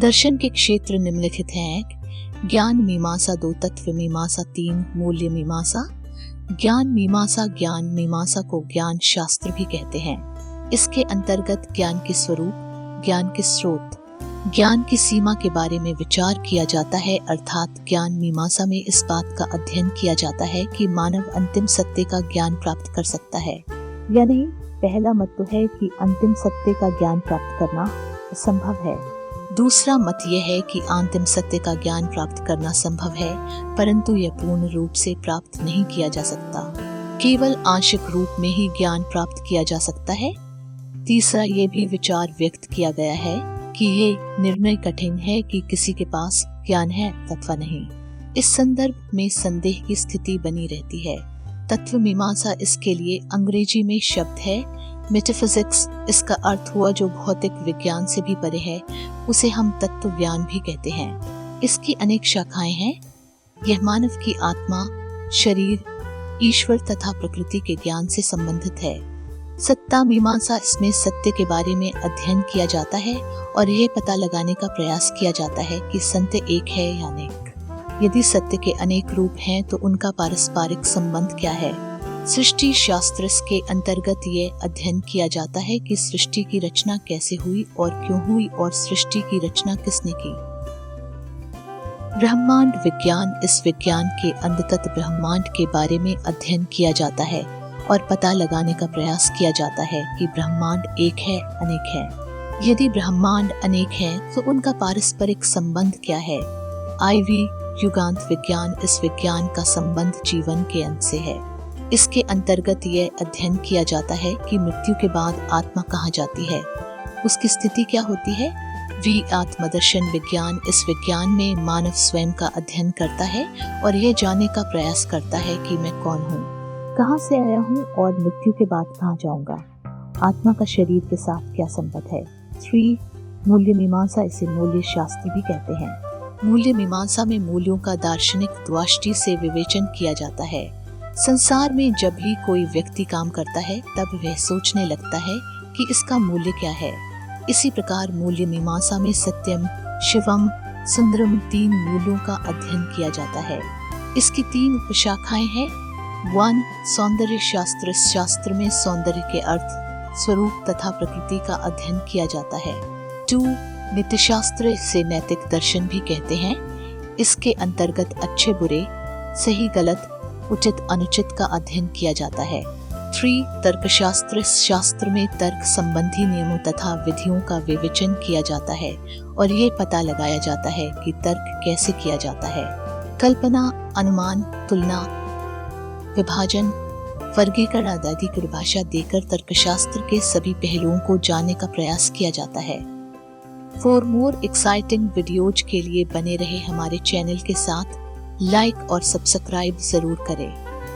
दर्शन के क्षेत्र निम्नलिखित हैं: ज्ञान मीमांसा 2, तत्व मीमांसा 3, मूल्य मीमांसा। ज्ञान मीमांसा को ज्ञान शास्त्र भी कहते हैं। इसके अंतर्गत ज्ञान के स्वरूप, ज्ञान के स्रोत, ज्ञान की सीमा के बारे में विचार किया जाता है। अर्थात ज्ञान मीमांसा में इस बात का अध्ययन किया जाता है कि मानव अंतिम सत्य का ज्ञान प्राप्त कर सकता है या नहीं। पहला मत तो है कि अंतिम सत्य का ज्ञान प्राप्त करना संभव है। दूसरा मत यह है कि अंतिम सत्य का ज्ञान प्राप्त करना संभव है, परंतु यह पूर्ण रूप से प्राप्त नहीं किया जा सकता। केवल आंशिक रूप में ही ज्ञान प्राप्त किया जा सकता है। तीसरा ये भी विचार व्यक्त किया गया है कि ये निर्णय कठिन है कि किसी के पास ज्ञान है अथवा नहीं। इस संदर्भ में संदेह की स्थिति बनी रहती है। तत्व मीमांसा इसके लिए अंग्रेजी में शब्द है मेटाफिजिक्स। इसका अर्थ हुआ जो भौतिक विज्ञान से भी परे है, उसे हम तत्व ज्ञान भी कहते हैं। इसकी अनेक शाखाएं हैं। यह मानव की आत्मा, शरीर, ईश्वर तथा प्रकृति के ज्ञान से संबंधित है। सत्ता मीमांसा, इसमें सत्य के बारे में अध्ययन किया जाता है और यह पता लगाने का प्रयास किया जाता है कि सत्य एक है या अनेक। यदि सत्य के अनेक रूप हैं तो उनका पारस्परिक संबंध क्या है। सृष्टि शास्त्र के अंतर्गत ये अध्ययन किया जाता है कि सृष्टि की रचना कैसे हुई और क्यों हुई और सृष्टि की रचना किसने की। ब्रह्मांड विज्ञान, इस विज्ञान के अंततः ब्रह्मांड के बारे में अध्ययन किया जाता है और पता लगाने का प्रयास किया जाता है कि ब्रह्मांड एक है अनेक है। यदि ब्रह्मांड अनेक है तो उनका पारस्परिक संबंध क्या है। आईवी युगांत विज्ञान, इस विज्ञान का संबंध जीवन के अंत से है। इसके अंतर्गत यह अध्ययन किया जाता है कि मृत्यु के बाद आत्मा कहाँ जाती है, उसकी स्थिति क्या होती है। वी आत्मदर्शन विज्ञान, इस विज्ञान में मानव स्वयं का अध्ययन करता है और यह जानने का प्रयास करता है कि मैं कौन हूँ, कहाँ से आया हूँ और मृत्यु के बाद कहाँ जाऊंगा। आत्मा का शरीर के साथ क्या संबंध है। 3 मूल्य मीमांसा, इसे मूल्य शास्त्र भी कहते हैं। मूल्य मीमांसा में मूल्यों का दार्शनिक दृष्टि से विवेचन किया जाता है। संसार में जब भी कोई व्यक्ति काम करता है तब वह सोचने लगता है कि इसका मूल्य क्या है। इसी प्रकार मूल्य मीमांसा में सत्यम, शिवम, सुंदरम 3 मूल्यों का अध्ययन किया जाता है। इसकी 3 उपशाखाएं हैं। 1 सौंदर्य शास्त्र, इस शास्त्र में सौंदर्य के अर्थ, स्वरूप तथा प्रकृति का अध्ययन किया जाता है। 2 नीतिशास्त्र, इसे नैतिक दर्शन भी कहते हैं। इसके अंतर्गत अच्छे बुरे, सही गलत, उचित अनुचित का अध्ययन किया जाता है। 3 तर्कशास्त्र, इस शास्त्र में तर्क संबंधी नियमों तथा विधियों का विवेचन किया जाता है और ये पता लगाया जाता है कि तर्क कैसे किया जाता है। कल्पना, अनुमान, तुलना, विभाजन, वर्गीकरण आदि की परिभाषा देकर तर्कशास्त्र के सभी पहलुओं को जानने का प्रयास किया जाता है। फॉर मोर एक्साइटिंग वीडियोज के लिए बने रहे हमारे चैनल के साथ। लाइक और सब्सक्राइब जरूर करें।